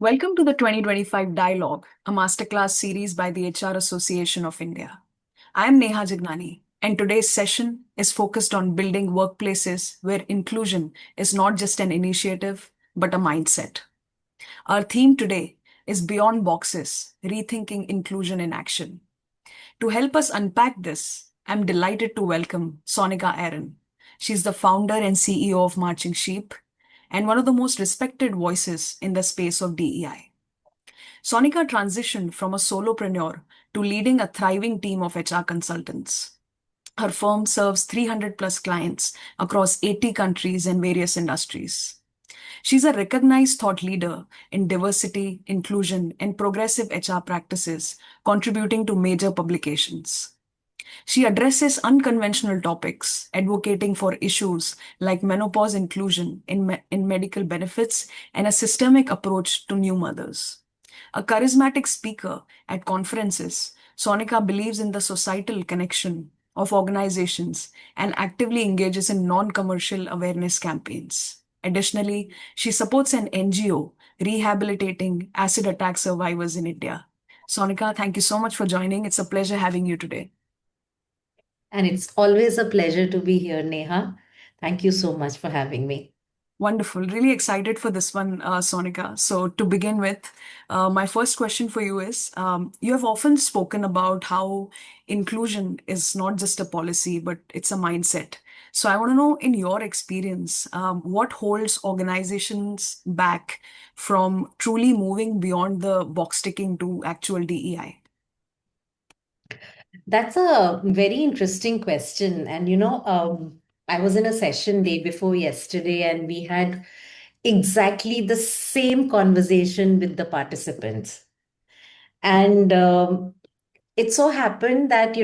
Welcome to the 2025 Dialogue, a masterclass series by the HR Association of India. I am Neha Jignani, and today's session is focused on building workplaces where inclusion is not just an initiative, but a mindset. Our theme today is Beyond Boxes, Rethinking Inclusion in Action. To help us unpack this, I'm delighted to welcome Sonica Aron. She's the founder and CEO of Marching Sheep and one of the most respected voices in the space of DEI. Sonica transitioned from a solopreneur to leading a thriving team of HR consultants. Her firm serves 300 plus clients across 80 countries and various industries. She's a recognized thought leader in diversity, inclusion, and progressive HR practices, contributing to major publications. She addresses unconventional topics, advocating for issues like menopause inclusion in medical benefits and a systemic approach to new mothers. A charismatic speaker at conferences, Sonica believes in the societal connection of organizations and actively engages in non commercial awareness campaigns. Additionally, she supports an NGO rehabilitating acid attack survivors in India. Sonica, thank you so much for joining. It's a pleasure having you today. And it's always a pleasure to be here, Neha. Thank you so much for having me. Wonderful. Really excited for this one, Sonica. So, to begin with, my first question for you is you have often spoken about how inclusion is not just a policy, but it's a mindset. So, I want to know, in your experience, what holds organizations back from truly moving beyond the box ticking to actual DEI? That's a very interesting question. I was in a session day before yesterday, and we had exactly the same conversation with the participants. And it so happened that,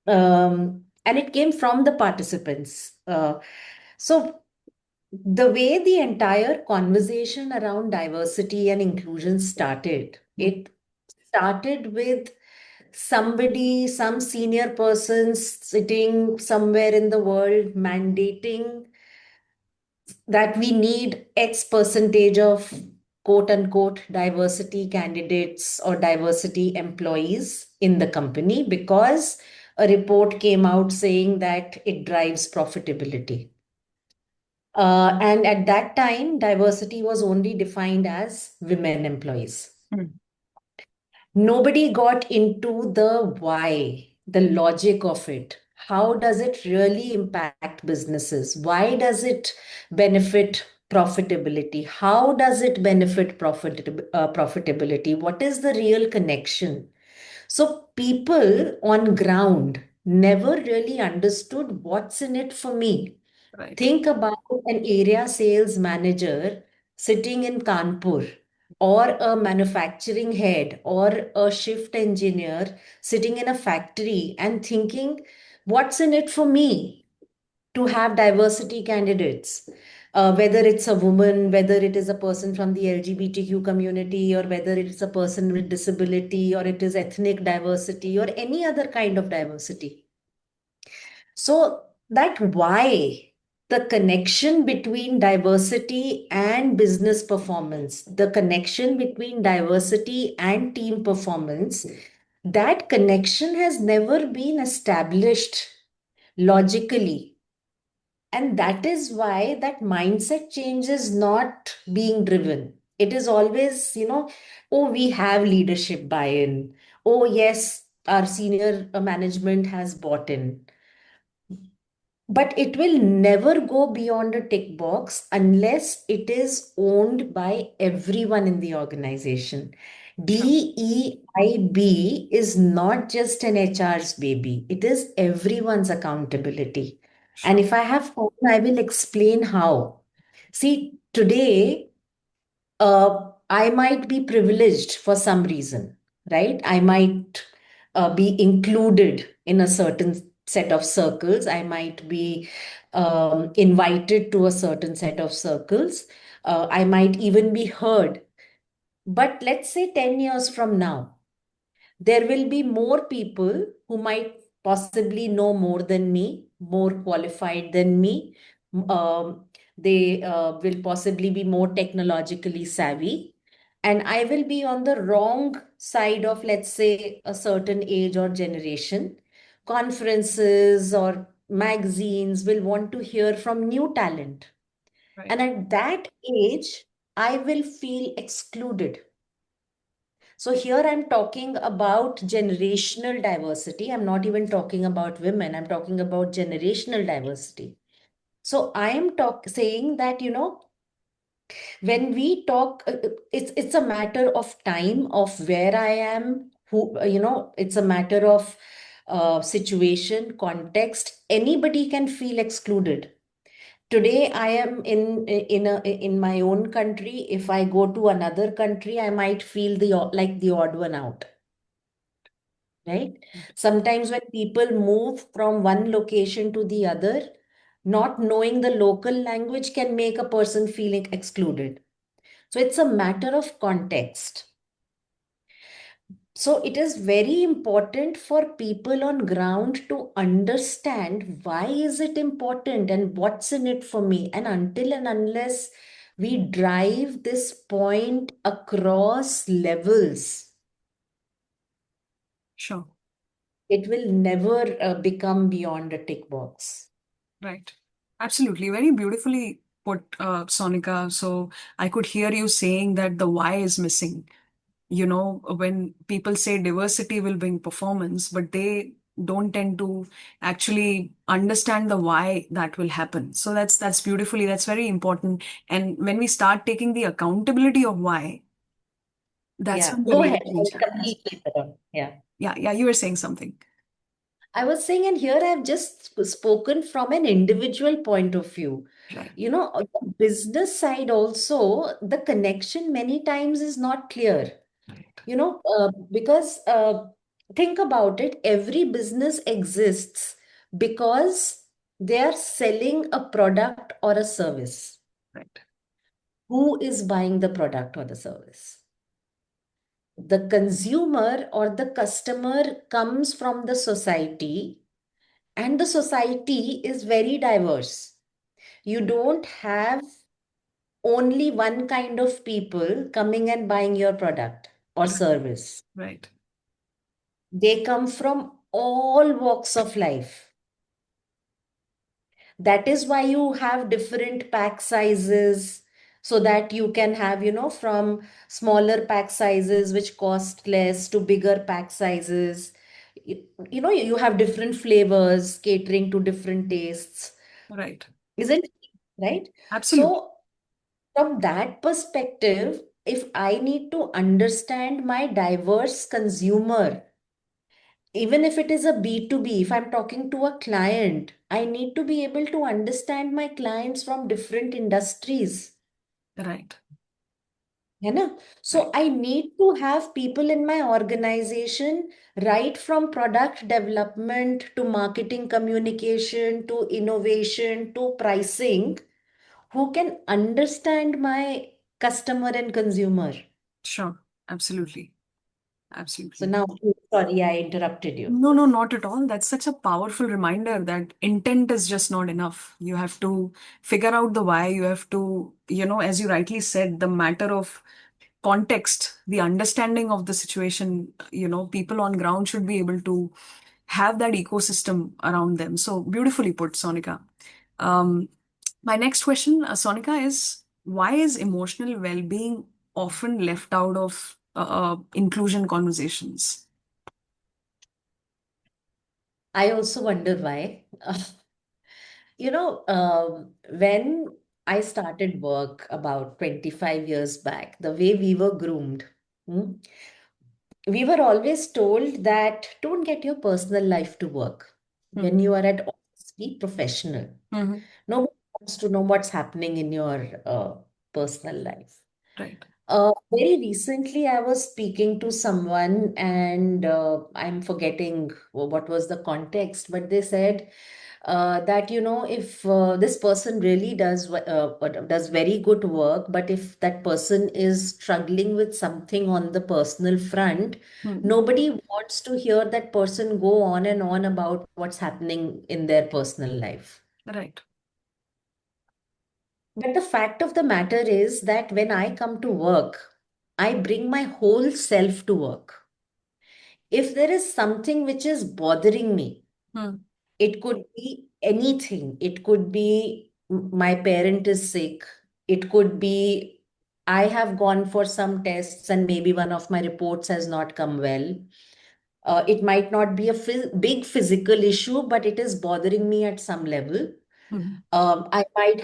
and it came from the participants. So the way the entire conversation around diversity and inclusion started, it started with some senior person sitting somewhere in the world mandating that we need X percentage of quote unquote diversity candidates or diversity employees in the company because a report came out saying that it drives profitability. And at that time, diversity was only defined as women employees. Mm. Nobody got into the why, the logic of it. How does it really impact businesses? Why does it benefit profitability? How does it benefit profitability? What is the real connection? So people on ground never really understood what's in it for me. Right. Think about an area sales manager sitting in Kanpur, or a manufacturing head, or a shift engineer sitting in a factory and thinking, what's in it for me to have diversity candidates? Whether it's a woman, whether it is a person from the LGBTQ community, or whether it's a person with disability, or it is ethnic diversity, or any other kind of diversity. So that why, the connection between diversity and business performance, the connection between diversity and team performance, that connection has never been established logically. And that is why that mindset change is not being driven. It is always, oh, we have leadership buy-in. Oh, yes, our senior management has bought in, but it will never go beyond a tick box unless it is owned by everyone in the organization. Sure. DEIB is not just an HR's baby, it is everyone's accountability. And Sure. if I have time, I will explain how. See, today, I might be privileged for some reason, right? I might be included in a certain set of circles. I might be invited to a certain set of circles. I might even be heard. But let's say 10 years from now, there will be more people who might possibly know more than me, more qualified than me. Um, they will possibly be more technologically savvy. and I will be on the wrong side of, let's say, a certain age or generation. Conferences or magazines will want to hear from new talent. And Right. at that age, I will feel excluded. So here I'm talking about generational diversity. I'm not even talking about women. I'm talking about generational diversity. So I am saying that, when we talk, it's a matter of time of where I am, who, it's a matter of situation, context. Anybody can feel excluded. Today I am in my own country. If I go to another country, I might feel like the odd one out, right? Sometimes when people move from one location to the other, not knowing the local language can make a person feeling excluded. So it's a matter of context. So it is very important for people on ground to understand why is it important and what's in it for me. And until and unless we drive this point across levels, Sure. it will never become beyond a tick box. Right. Absolutely. Very beautifully put, Sonika. So I could hear you saying that the why is missing. When people say diversity will bring performance, but they don't tend to actually understand the why that will happen. So that's very important. And when we start taking the accountability of why, that's Yeah, when the go real ahead. change I'll happens. complete later. Yeah. Yeah, yeah, you were saying something. I was saying, and here I've just spoken from an individual point of view. Right, On the business side also, the connection many times is not clear. right, Because think about it, every business exists because they are selling a product or a service. right, Who is buying the product or the service? The consumer or the customer comes from the society, and the society is very diverse. You don't have only one kind of people coming and buying your product or right, service. right, They come from all walks of life. That is why you have different pack sizes, so that you can have, from smaller pack sizes which cost less to bigger pack sizes. You have different flavors catering to different tastes, right. isn't it? Right? Absolutely. So, from that perspective, if I need to understand my diverse consumer, even if it is a B2B, if I'm talking to a client, I need to be able to understand my clients from different industries. Right, You know? So right, I need to have people in my organization, right from product development to marketing communication to innovation to pricing, who can understand my customer and consumer. sure. Absolutely. So Absolutely. now, sorry, I interrupted you. No, no, not at all. That's such a powerful reminder that intent is just not enough. You have to figure out the why. You have to, as you rightly said, the matter of context, the understanding of the situation, people on ground should be able to have that ecosystem around them. So beautifully put, Sonika. Um, my next question, Sonika, is why is emotional well-being often left out of inclusion conversations? I also wonder why. When I started work about 25 years back, the way we were groomed, hmm, we were always told that don't get your personal life to work. When Hmm. you are at office, be professional. Hmm. Nobody wants to know what's happening in your personal life. Right. Very recently, I was speaking to someone, and I'm forgetting what was the context, but they said that if this person really does very good work, but if that person is struggling with something on the personal front, Hmm. nobody wants to hear that person go on and on about what's happening in their personal life. Right. But the fact of the matter is that when I come to work, I bring my whole self to work. If there is something which is bothering me, Hmm. it could be anything. It could be my parent is sick. It could be I have gone for some tests and maybe one of my reports has not come well. It might not be a big physical issue, but it is bothering me at some level. Hmm. I might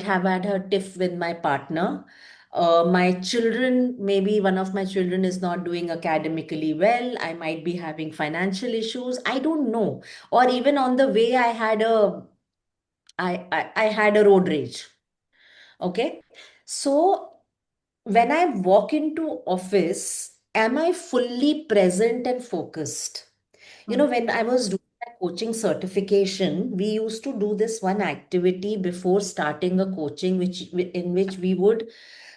have had a tiff with my partner. My children, maybe one of my children is not doing academically well. I might be having financial issues. I don't know. Or even on the way, I had a road rage. Okay. So when I walk into office, am I fully present and focused? Hmm. When I was doing my coaching certification, we used to do this one activity before starting a coaching, in which we would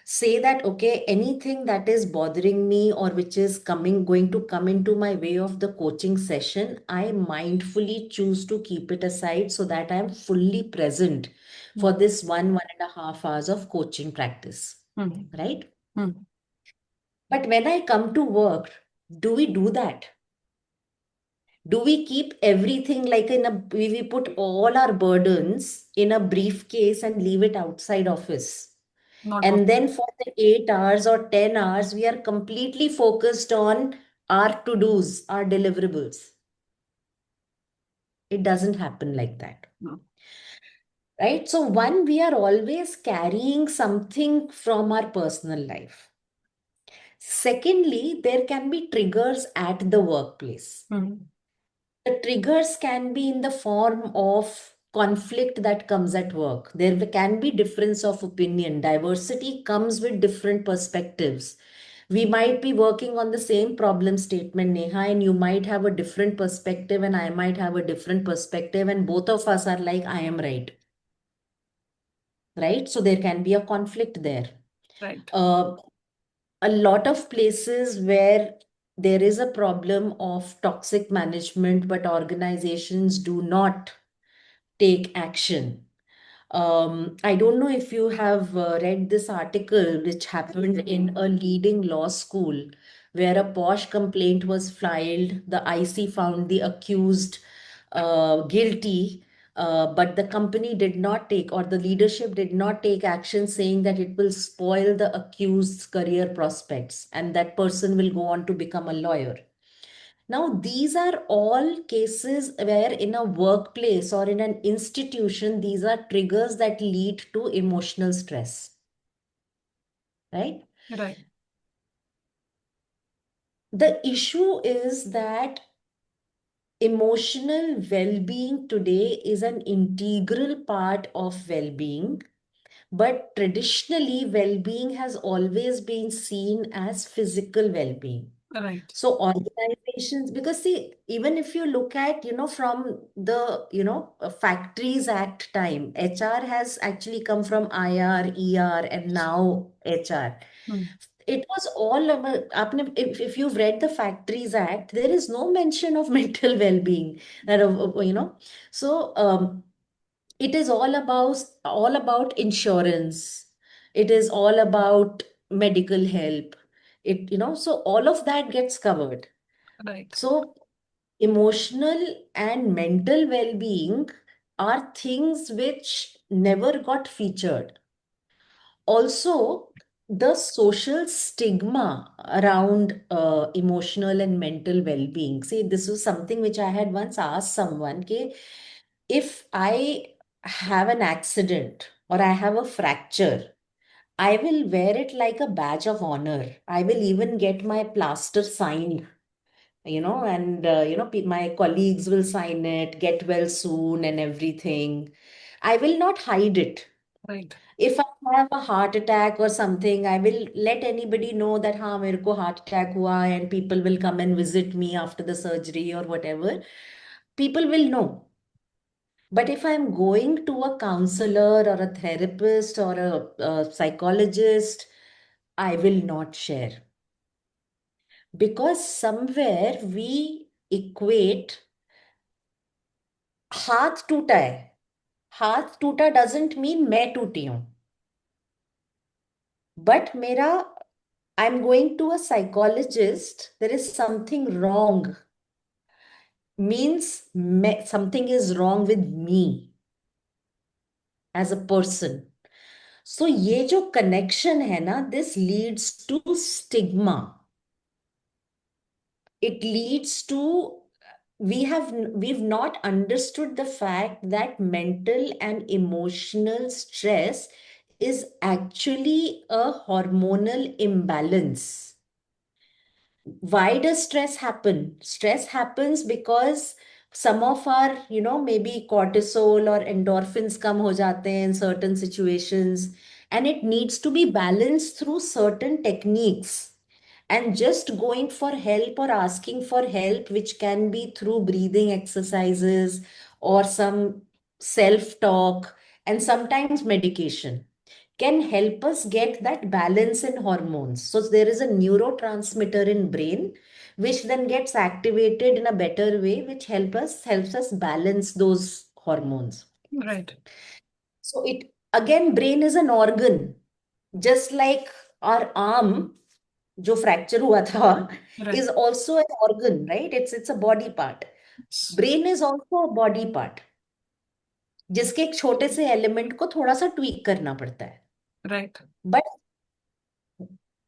say that, okay, anything that is bothering me or which is going to come into my way of the coaching session, I mindfully choose to keep it aside so that I am fully present for Hmm. this 1.5 hours of coaching practice, Hmm. right? Hmm. But when I come to work, do we do that? Do we keep everything like we put all our burdens in a briefcase and leave it outside office? Not And possible. then for the 8 hours or 10 hours, we are completely focused on our to-dos, our deliverables. It doesn't happen like that, No. right? So, one, we are always carrying something from our personal life. Secondly, there can be triggers at the workplace. Hmm. The triggers can be in the form of conflict that comes at work. There can be difference of opinion. Diversity comes with different perspectives. We might be working on the same problem statement, Neha, and you might have a different perspective, and I might have a different perspective, and both of us are like, I am right, right? So there can be a conflict there. Right. Uh, a lot of places where there is a problem of toxic management, but organizations do not take action. I don't know if you have read this article, which happened in a leading law school where a posh complaint was filed. The IC found the accused guilty, but the company did not take, or the leadership did not take action, saying that it will spoil the accused's career prospects and that person will go on to become a lawyer. Now, these are all cases where in a workplace or in an institution, these are triggers that lead to emotional stress, right? Right. The issue is that emotional well-being today is an integral part of well-being, but traditionally, well-being has always been seen as physical well-being. Right. So organizations, because see, even if you look at, from the, Factories Act time, HR has actually come from IR, ER, and now HR. Hmm. It was all about, if you've read the Factories Act, there is no mention of mental well-being. So it is all about insurance. It is all about medical help. So all of that gets covered. Right. So emotional and mental well-being are things which never got featured. Also, the social stigma around emotional and mental well-being. See, this was something which I had once asked someone, okay, if I have an accident or I have a fracture, I will wear it like a badge of honor. I will even get my plaster signed, and my colleagues will sign it, get well soon, and everything. I will not hide it. Right. If I have a heart attack or something, I will let anybody know that हाँ मेरे को heart attack हुआ, and people will come and visit me after the surgery or whatever. People will know. But if I'm going to a counselor or a therapist or a psychologist, I will not share, because somewhere we equate हाथ टूटा है. हाथ टूटा doesn't mean मैं टूटी हूं, but मेरा I'm going to a psychologist, there is something wrong, means something is wrong with me as a person. So ये जो connection है ना, this leads to stigma. It leads to we've not understood the fact that mental and emotional stress is actually a hormonal imbalance. Why does stress happen? Stress happens because some of our, maybe cortisol or endorphins come ho jate hain in certain situations, and it needs to be balanced through certain techniques. And just going for help or asking for help, which can be through breathing exercises or some self talk and sometimes medication, can help us get that balance in hormones. So there is a neurotransmitter in brain which then gets activated in a better way, which helps us balance those hormones. Right. So it again, brain is an organ, just like our arm, जो fracture हुआ था, Right. is also an organ, right? It's a body part. Yes. Brain is also a body part, जिसके एक छोटे से element को थोड़ा सा ट्वीक करना पड़ता है. Right. But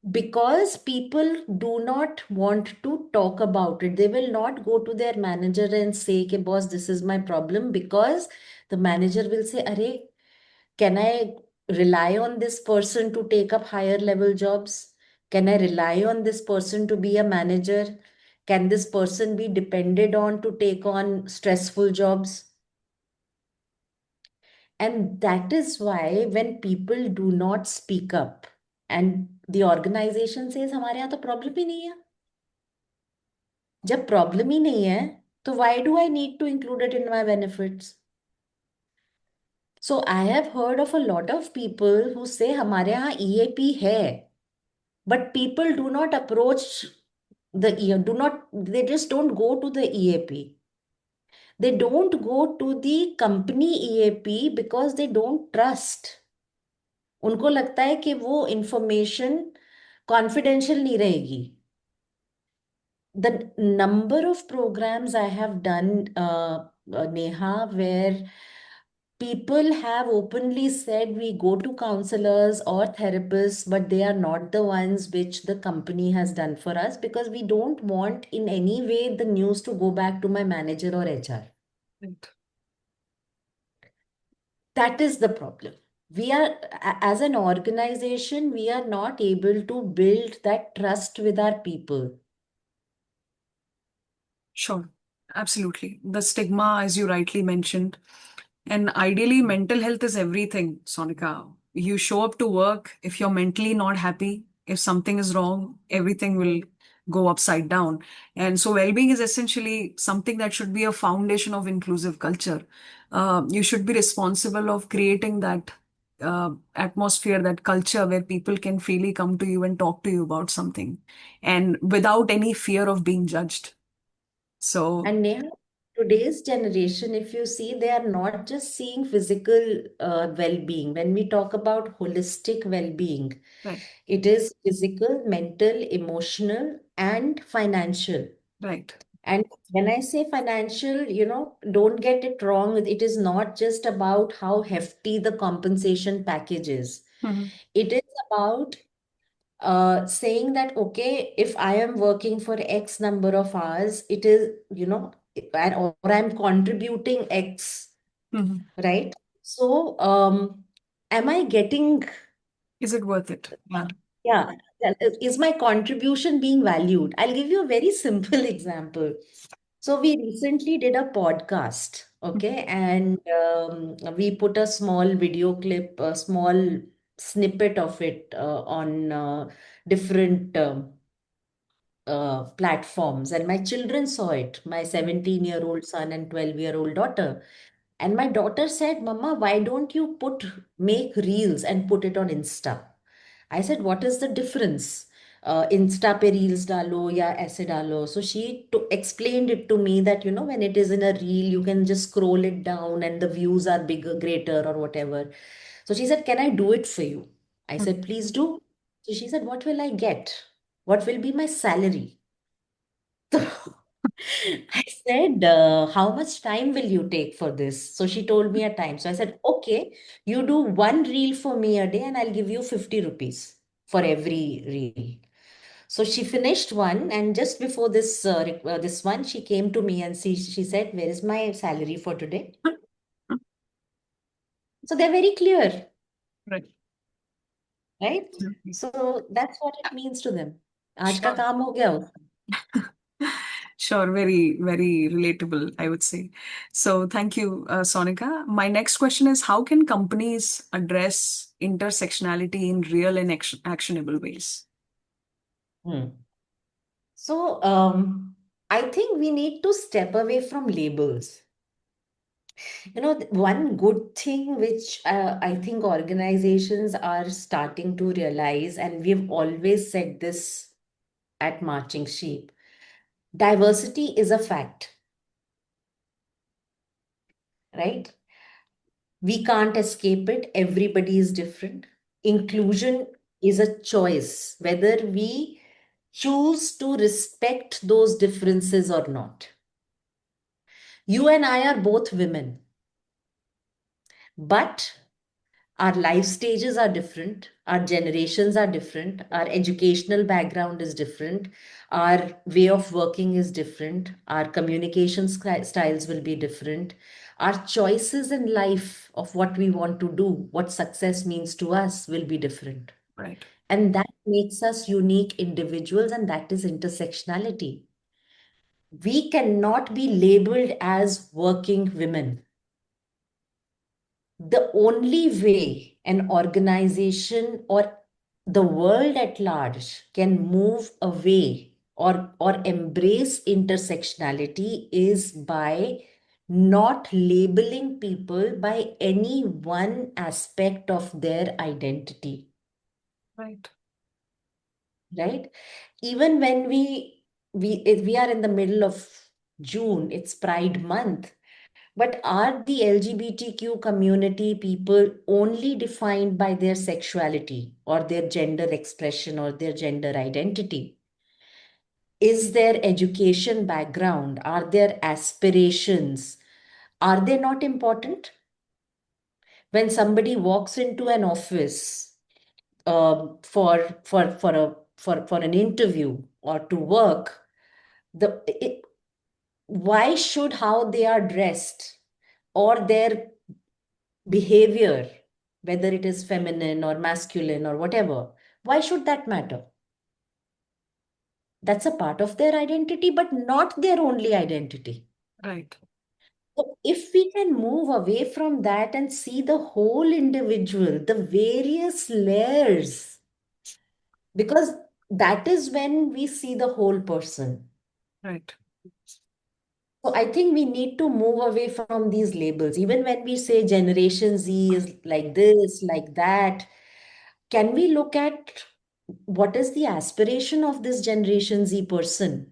because people do not want to talk about it, they will not go to their manager and say, "Okay, boss, this is my problem," because the manager will say, "Arey, can I rely on this person to take up higher level jobs? Can I rely on this person to be a manager? Can this person be depended on to take on stressful jobs?" And that is why when people do not speak up and the organization says, हमारे यहाँ तो problem ही नहीं है, जब problem ही नहीं है तो why do I need to include it in my benefits? So I have heard of a lot of people who say हमारे यहाँ EAP है, but people do not approach they just don't go to the EAP. They don't go to the company EAP because they don't trust. उनको लगता है कि वो information confidential नहीं रहेगी. The number of programs I have done, Neha, where people have openly said we go to counselors or therapists, but they are not the ones which the company has done for us, because we don't want in any way the news to go back to my manager or HR. Right. That is the problem. We are, as an organization, we are not able to build that trust with our people. Sure. Absolutely. The stigma, as you rightly mentioned, and ideally, mental health is everything, Sonica. You show up to work, if you're mentally not happy, if something is wrong, everything will go upside down. And so, well being is essentially something that should be a foundation of inclusive culture. You should be responsible of creating that atmosphere, that culture where people can freely come to you and talk to you about something and without any fear of being judged. So, And Neha, today's generation, if you see, they are not just seeing physical well-being. When we talk about holistic well-being, right, it is physical, mental, emotional, and financial. right. And when I say financial, don't get it wrong. It is not just about how hefty the compensation package is. Mhm. It is about saying that, okay, if I am working for X number of hours, it is, or I'm contributing X, Mhm. right? So, am I getting, Is it worth it? Yeah. yeah, is my contribution being valued? I'll give you a very simple example. So, we recently did a podcast, okay, and we put a small video clip, a small snippet of it on different platforms, and my children saw it, my 17-year-old son and 12-year-old daughter. And my daughter said, "Mama, why don't you make reels and put it on Insta?" I said, "What is the difference? Insta pe reels dalo ya aise dalo." So she explained it to me that, when it is in a reel, you can just scroll it down and the views are bigger, greater, or whatever. So she said, "Can I do it for you?" I said, "Please do." So she said, what will I get? What will be my salary? I said, how much time will you take for this? So she told me a time. So I said, okay, you do one reel for me a day and I'll give you 50 rupees for every reel. So she finished one, and just before this one, she came to me and she said, "Where is my salary for today?" So they're very clear, Right. right? Absolutely. So that's what it means to them. आज का Sure. काम हो गया उसका. Sure, very, very relatable, I would say. So, thank you, Sonica. My next question is, how can companies address intersectionality in real and actionable ways? Hmm. So I think we need to step away from labels. One good thing which I think organizations are starting to realize, and we've always said this at Marching Sheep, diversity is a fact, right? We can't escape it. Everybody is different. Inclusion is a choice, whether we choose to respect those differences or not. You and I are both women, but our life stages are different, our generations are different, our educational background is different, our way of working is different, our communication styles will be different, our choices in life of what we want to do, what success means to us, will be different. Right, And that makes us unique individuals, and that is intersectionality. We cannot be labeled as working women. The only way an organization or the world at large can move away or embrace intersectionality is by not labeling people by any one aspect of their identity, right, right? Even when we are in the middle of June, it's Pride Month. But are the LGBTQ community people only defined by their sexuality or their gender expression or their gender identity? Is their education background, are their aspirations, are they not important? When somebody walks into an office for an interview or to work, why should how they are dressed or their behavior, whether it is feminine or masculine or whatever, why should that matter? That's a part of their identity, but not their only identity. right, So if we can move away from that and see the whole individual, the various layers, because that is when we see the whole person. right, So I think we need to move away from these labels. Even when we say Generation Z is like this, like that, can we look at what is the aspiration of this Generation Z person?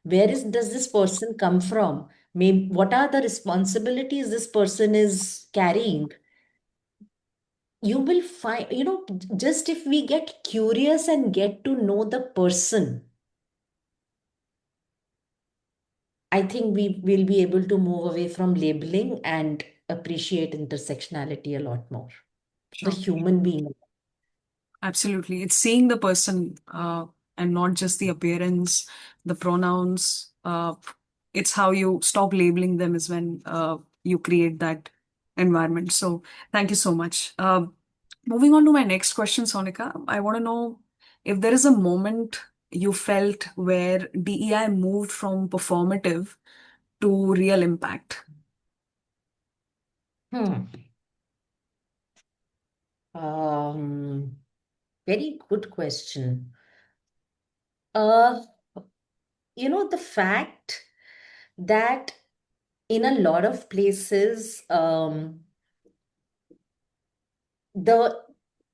Does this person come from? Maybe, what are the responsibilities this person is carrying? You will find, just if we get curious and get to know the person, I think we will be able to move away from labeling and appreciate intersectionality a lot more. The sure. human being. Absolutely. It's seeing the person and not just the appearance, the pronouns. It's how you stop labeling them is when you create that environment. So thank you so much. Moving on to my next question, Sonika, I want to know if there is a moment you felt where DEI moved from performative to real impact. Hmm. Um, Very good question. Uh, the fact that in a lot of places, the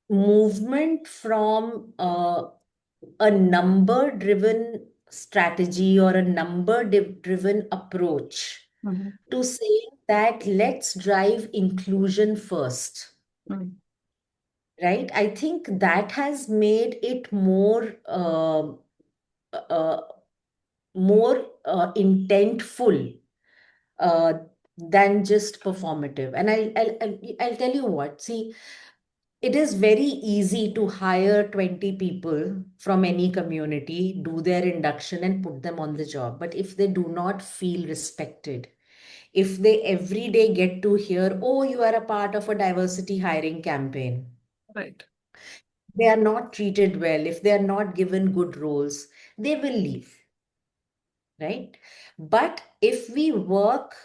movement from a number driven strategy or a number driven approach Mhm. to saying that let's drive inclusion first. Mhm. right? I think that has made it uh, more intentful uh, than just performative. And I'll tell you what, see, it is very easy to hire 20 people from any community, do their induction, and put them on the job. But if they do not feel respected, if they every day get to hear, oh, you are a part of a diversity hiring campaign, Right. they are not treated well, if they are not given good roles, they will leave, right? But if we work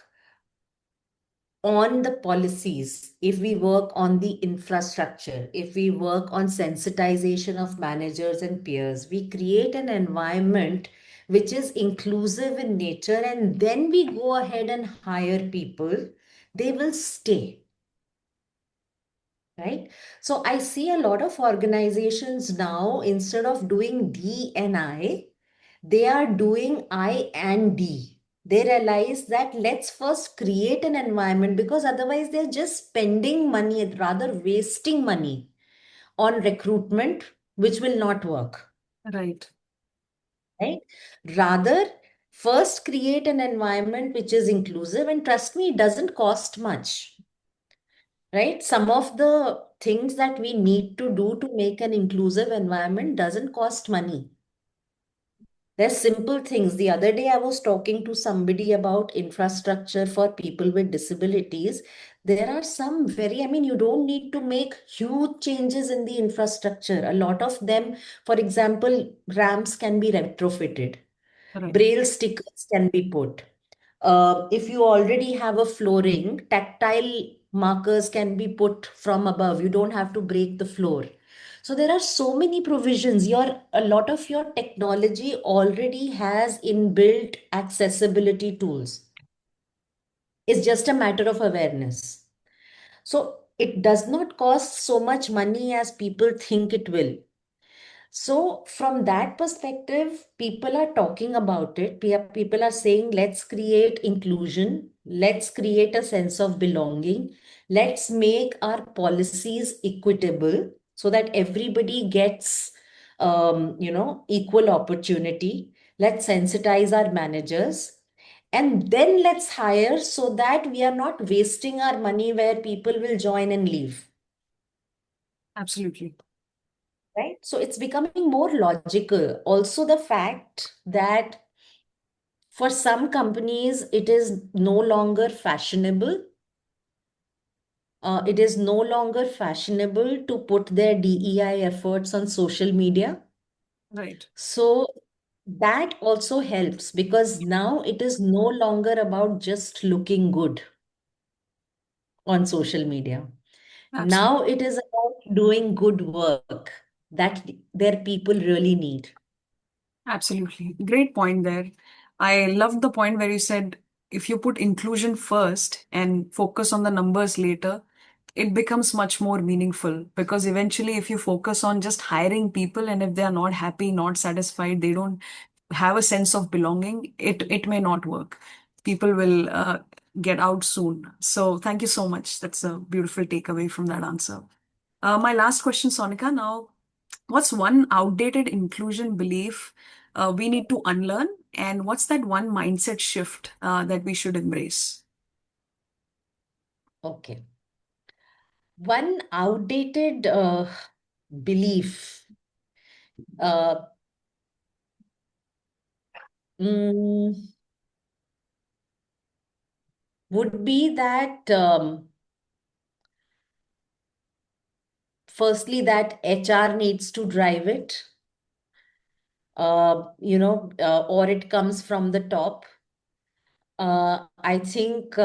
on the policies, if we work on the infrastructure, if we work on sensitization of managers and peers, we create an environment which is inclusive in nature, and then we go ahead and hire people, they will stay, right? So I see a lot of organizations now, instead of doing D and I, they are doing I and D. They realize that let's first create an environment, because otherwise they're just spending money, rather wasting money on recruitment, which will not work, Right. right? Rather, first create an environment which is inclusive, and trust me, it doesn't cost much, right? Some of the things that we need to do to make an inclusive environment doesn't cost money. There's simple things. The other day, I was talking to somebody about infrastructure for people with disabilities. There are some very, I mean, you don't need to make huge changes in the infrastructure. A lot of them, for example, ramps can be retrofitted, Right. braille stickers can be put. If you already have a flooring, tactile markers can be put from above. You don't have to break the floor. So there are so many provisions. A lot of your technology already has inbuilt accessibility tools. It's just a matter of awareness. So it does not cost so much money as people think it will. So, from that perspective, people are talking about it. People are saying, let's create inclusion, let's create a sense of belonging, let's make our policies equitable so that everybody gets, equal opportunity. Let's sensitize our managers. And then let's hire so that we are not wasting our money where people will join and leave. Absolutely. Right? So it's becoming more logical. Also, the fact that for some companies, it is no longer fashionable. It is no longer fashionable to put their DEI efforts on social media. Right. So that also helps, because now it is no longer about just looking good on social media. Absolutely. Now it is about doing good work that their people really need. Absolutely. Great point there. I loved the point where you said if you put inclusion first and focus on the numbers later, it becomes much more meaningful, because eventually, if you focus on just hiring people and if they are not happy, not satisfied, they don't have a sense of belonging, it may not work. People will get out soon. So, thank you so much. That's a beautiful takeaway from that answer. My last question, Sonika. Now, what's one outdated inclusion belief we need to unlearn? And what's that one mindset shift that we should embrace? Okay. One outdated belief uh, mm, would be that, firstly, that HR needs to drive it, or it comes from the top. I think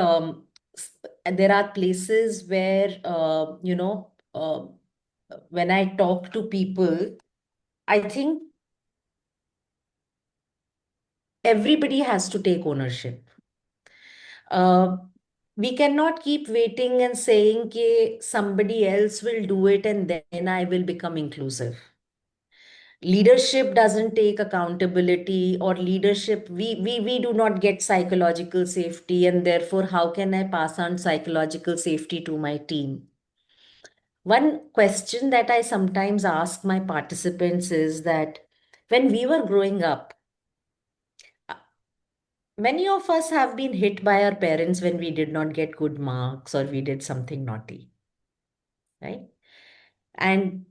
there are places where, when I talk to people, I think everybody has to take ownership. Uh, we cannot keep waiting and saying that somebody else will do it and then I will become inclusive. Leadership doesn't take accountability, or leadership, we do not get psychological safety, and therefore how can I pass on psychological safety to my team? One question that I sometimes ask my participants is that when we were growing up, uh, many of us have been hit by our parents when we did not get good marks or we did something naughty, right? And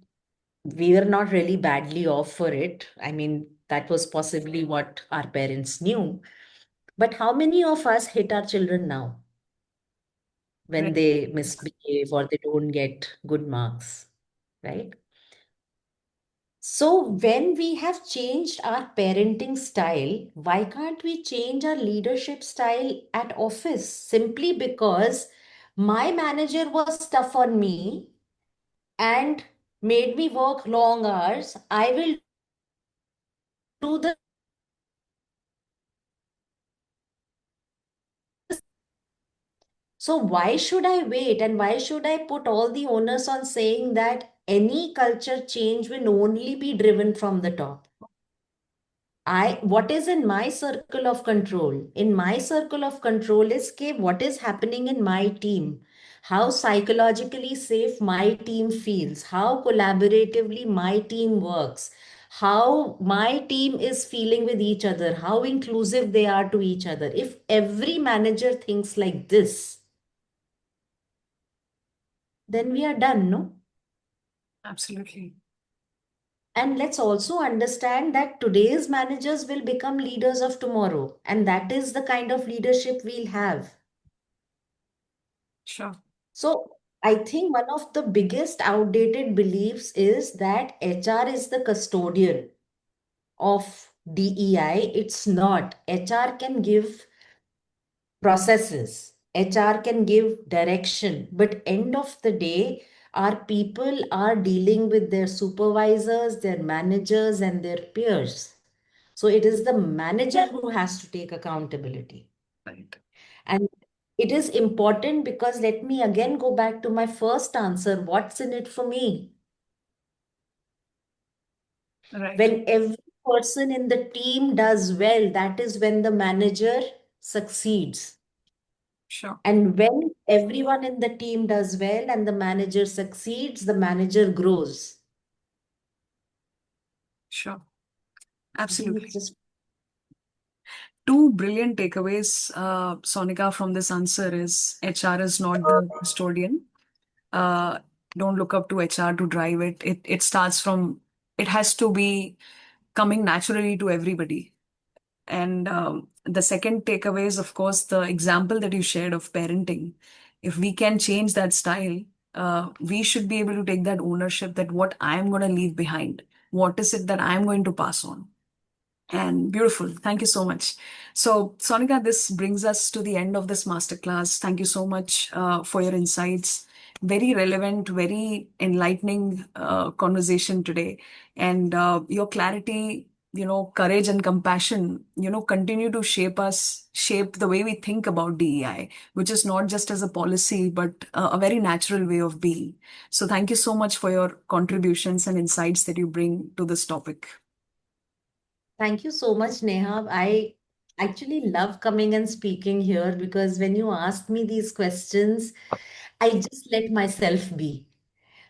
we were not really badly off for it. I mean, that was possibly what our parents knew. But how many of us hit our children now when Right. they misbehave or they don't get good marks, right? So, when we have changed our parenting style, why can't we change our leadership style at office? Simply because my manager was tough on me and made me work long hours, I will do the. So, why should I wait and why should I put all the onus on saying that any culture change will only be driven from the top? What is in my circle of control? In my circle of control is what is happening in my team, how psychologically safe my team feels, how collaboratively my team works, how my team is feeling with each other, how inclusive they are to each other. If every manager thinks like this, then we are done, no? Absolutely. And let's also understand that today's managers will become leaders of tomorrow. And that is the kind of leadership we'll have. Sure. So I think one of the biggest outdated beliefs is that HR is the custodian of DEI. It's not. HR can give processes, HR can give direction, but end of the day, our people are dealing with their supervisors, their managers, and their peers. So it is the manager who has to take accountability. Right. And it is important because let me again go back to my first answer. What's in it for me? Right. When every person in the team does well, that is when the manager succeeds. Sure. And when everyone in the team does well and the manager succeeds, the manager grows. Sure. I think it's Absolutely. just. Two brilliant takeaways, Sonika, from this answer is HR is not the custodian. Uh, don't look up to HR to drive it. It starts from, it has to be coming naturally to everybody. And the second takeaway is, of course, the example that you shared of parenting. If we can change that style, we should be able to take that ownership that what I'm going to leave behind. What is it that I'm going to pass on? And beautiful. Thank you so much. So, Sonika, this brings us to the end of this masterclass. Thank you so much for your insights. Very relevant, very enlightening conversation today. And your clarity, courage and compassion, continue to shape us, shape the way we think about DEI, which is not just as a policy, but a very natural way of being. So, thank you so much for your contributions and insights that you bring to this topic. Thank you so much, Neha. I actually love coming and speaking here because when you ask me these questions, I just let myself be.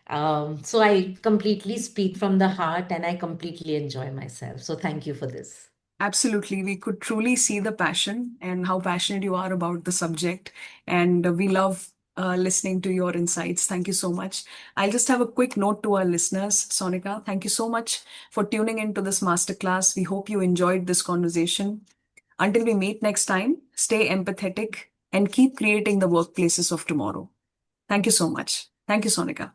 So I completely speak from the heart and I completely enjoy myself. So thank you for this. Absolutely. We could truly see the passion and how passionate you are about the subject. And we love listening to your insights. Thank you so much. I'll just have a quick note to our listeners, Sonika. Thank you so much for tuning into this masterclass. We hope you enjoyed this conversation. Until we meet next time, stay empathetic and keep creating the workplaces of tomorrow. Thank you so much. Thank you, Sonika.